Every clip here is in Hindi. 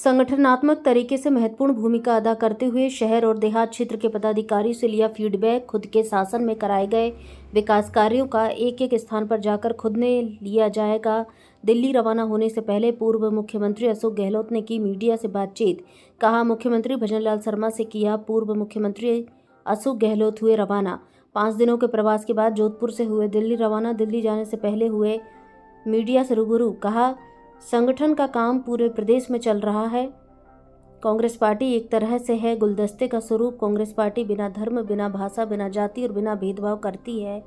संगठनात्मक तरीके से महत्वपूर्ण भूमिका अदा करते हुए शहर और देहात क्षेत्र के पदाधिकारियों से लिया फीडबैक, खुद के शासन में कराए गए विकास कार्यों का एक एक स्थान पर जाकर खुद ने लिया जाएगा। दिल्ली रवाना होने से पहले पूर्व मुख्यमंत्री अशोक गहलोत ने की मीडिया से बातचीत। कहा, मुख्यमंत्री भजनलाल शर्मा से किया पूर्व मुख्यमंत्री अशोक गहलोत हुए रवाना। 5 दिनों के प्रवास के बाद जोधपुर से हुए दिल्ली रवाना। दिल्ली जाने से पहले हुए मीडिया से रूबरू। कहा, संगठन का काम पूरे प्रदेश में चल रहा है। कांग्रेस पार्टी एक तरह से है गुलदस्ते का स्वरूप। कांग्रेस पार्टी बिना धर्म, बिना भाषा, बिना जाति और बिना भेदभाव करती है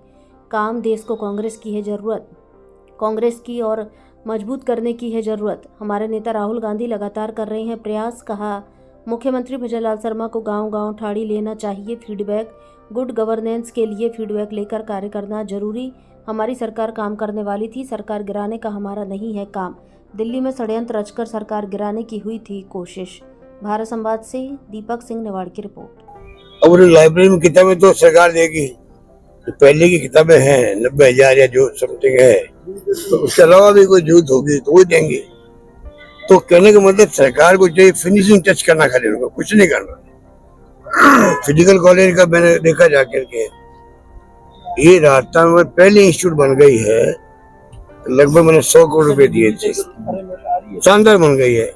काम। देश को कांग्रेस की है ज़रूरत, कांग्रेस की और मजबूत करने की है ज़रूरत। हमारे नेता राहुल गांधी लगातार कर रहे हैं प्रयास। कहा, मुख्यमंत्री भजनलाल शर्मा को गांव-गांव ठाड़ी लेना चाहिए। फीडबैक, गुड गवर्नेंस के लिए फीडबैक लेकर कार्य करना जरूरी। हमारी सरकार काम करने वाली थी, सरकार गिराने का हमारा नहीं है काम। दिल्ली में षड्यंत्र रचकर सरकार गिराने की हुई थी कोशिश। भारत संवाद से दीपक सिंह नेवाड़ की रिपोर्ट। अब लाइब्रेरी में किताबें तो सरकार देगी, तो पहले की किताबें हैं 90,000 या जो समथिंग है, तो उसके अलावा भी कोई जरूरत होगी तो वो देंगे। तो कहने का मतलब सरकार को चाहिए फिनिशिंग टच करना, खाली उनको कुछ नहीं करना। फिजिकल कॉलेज का मैंने देखा जाकर के, ये राजस्थान में पहली इंस्टीट्यूट बन गई है, लगभग मैंने 100 करोड़ रुपए दिए थे, शानदार बन गई है।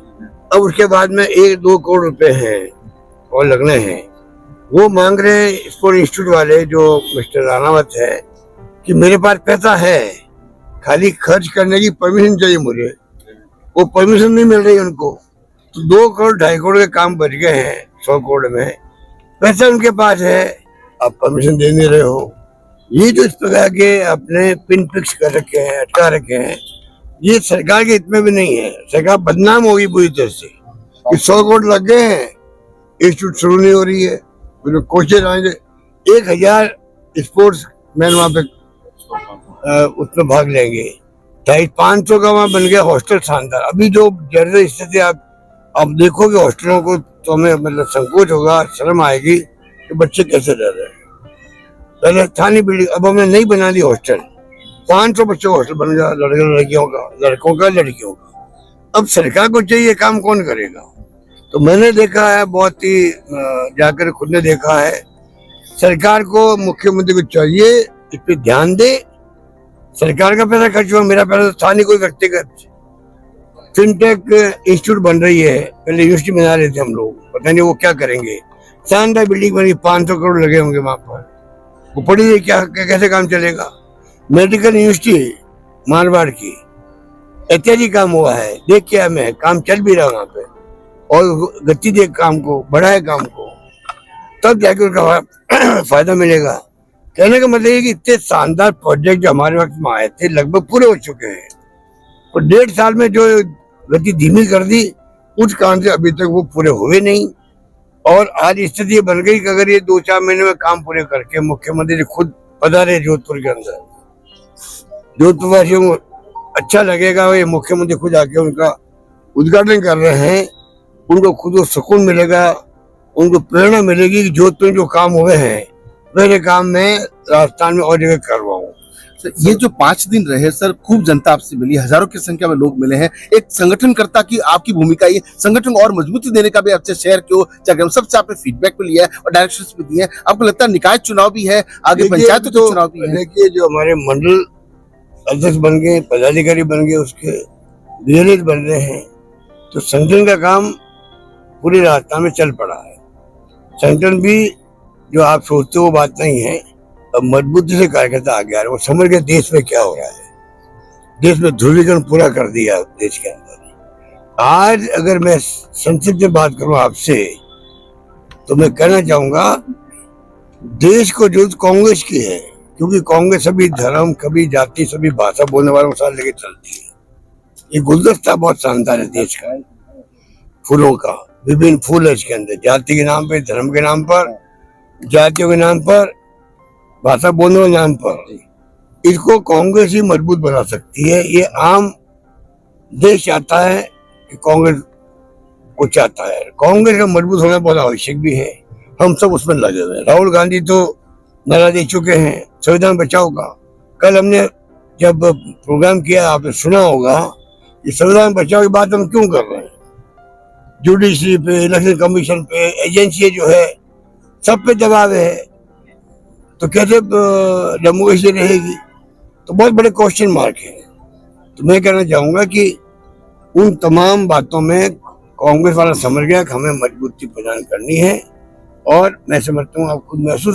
अब उसके बाद में 1-2 करोड़ रुपए हैं और लगने हैं। वो मांग रहे हैं स्पोर्ट इंस्टीट्यूट वाले, जो मिस्टर रानावत है, कि मेरे पास पैसा है, खाली खर्च करने की परमिशन चाहिए मुझे। वो परमिशन नहीं मिल रही उनको, तो 2 करोड़ 2.5 करोड़ के काम बच गए हैं 100 करोड़ में। पैसा उनके पास है, आप परमिशन दे नहीं रहे हो। ये जो इस प्रकार के अपने पिन फिक्स कर रखे हैं, अटका रखे हैं, ये सरकार के हित में भी नहीं है। सरकार बदनाम होगी पूरी तरह से कि 100 करोड़ लग गए हैं, इंस्टीट्यूट शुरू नहीं हो रही है। फिर कोशिश आएंगे 1000 स्पोर्ट्स मैन वहाँ पे उसमें भाग लेंगे। 250-500 का वहाँ बन गया हॉस्टल, शानदार। अभी जो जर्नल स्थिति आप देखोगे हॉस्टलों को, तो हमें मतलब संकोच होगा, शर्म आएगी कि बच्चे कैसे रह रहे हैं। पहले था नहीं बिल्डिंग, अब हमने नहीं बना दी हॉस्टल। 500 बच्चों का हॉस्टल बन गया, लड़कियों का, लड़कों का, लड़कियों का। अब सरकार को चाहिए, काम कौन करेगा? तो मैंने देखा है, बहुत ही जाकर खुद ने देखा है, सरकार को, मुख्यमंत्री को चाहिए इस पे ध्यान दे। सरकार का पैसा खर्च हुआ, मेरा पैसा तो था नहीं कोई व्यक्तिगत। फिनटेक इंस्टीट्यूट बन रही है, पहले यूनिवर्सिटी बना रहे थे हम लोग, पता नहीं वो क्या करेंगे। शानदार बिल्डिंग बनी, 500 करोड़ लगे होंगे वहां पर। वो पड़ी है, क्या कैसे काम चलेगा? मेडिकल यूनिवर्सिटी मारवाड़ की, इत्यादि काम हुआ है, देख के हमें काम चल भी रहा वहां पे। और गति दे काम को, बढ़ाए काम को, तब जाके उनका फायदा मिलेगा। कहने का मतलब ये कि इतने शानदार प्रोजेक्ट जो हमारे वक्त में आए थे लगभग पूरे हो चुके हैं, और 1.5 साल में जो गति धीमी कर दी, उस कारण से अभी तक वो पूरे हुए नहीं। और आज स्थिति बन गई कि अगर ये 2-4 महीने में काम पूरे करके मुख्यमंत्री जी खुद पधारे जोधपुर के अंदर, जोधपुर वासियों को अच्छा लगेगा। ये मुख्यमंत्री खुद आके उनका उद्घाटन कर रहे हैं, उनको खुद को सुकून मिलेगा, उनको प्रेरणा मिलेगी कि जोधपुर में जो काम हुए हैं मेरे काम में राजस्थान में और जगह करवाऊं। ये जो 5 दिन रहे सर, खूब जनता आपसे मिली, हजारों की संख्या में लोग मिले हैं। एक संगठनकर्ता की आपकी भूमिका, ये संगठन और मजबूती देने का भी आपसे शहर को जगह सबसे आपने फीडबैक भी लिया है और डायरेक्शंस भी दिए हैं। आपको लगता है निकाय चुनाव भी है, आगे पंचायतों के चुनाव भी है? देखिए, जो हमारे मंडल अध्यक्ष बन गए, पदाधिकारी बन गए, उसके डीएलएच बन रहे हैं, तो संगठन का काम पूरे राजस्थान में चल पड़ा है। संगठन भी जो आप सोचते हो वो बात नहीं है। अब मजबूती से कार्यकर्ता आ गया है, वो समझ गए देश में क्या हो रहा है। देश में ध्रुवीकरण पूरा कर दिया देश के अंदर। आज अगर मैं संक्षिप्त में बात करूं आपसे, तो मैं कहना चाहूंगा देश को जरूरत कांग्रेस की है, क्योंकि कांग्रेस सभी धर्म, कभी जाति, सभी भाषा बोलने वालों के साथ लेके चलती है। ये गुलदस्ता बहुत शानदार है देश का, फूलों का, विभिन्न फूल है इसके अंदर, जाति के नाम पे, धर्म के नाम पर, जातियों के नाम पर, भाषा बोलने के नाम पर। इसको कांग्रेस ही मजबूत बना सकती है। ये आम देश चाहता है कि कांग्रेस को चाहता है। कांग्रेस का मजबूत होना बहुत आवश्यक भी है, हम सब उसमें लगे हुए हैं। राहुल गांधी तो नारा दे चुके हैं संविधान बचाओ का। कल हमने जब प्रोग्राम किया, आपने सुना होगा, ये संविधान बचाओ की बात हम क्यों कर रहे हैं? जुडिशरी पे, इलेक्शन कमीशन पे, एजेंसी जो है, सब पे दबाव है, तो कैसे डेमोक्रेसी रहेगी? तो बहुत बड़े क्वेश्चन मार्क है। तो मैं कहना चाहूंगा कि उन तमाम बातों में कांग्रेस वाला समझ गया कि हमें मजबूती प्रदान करनी है, और मैं समझता हूँ आप खुद महसूस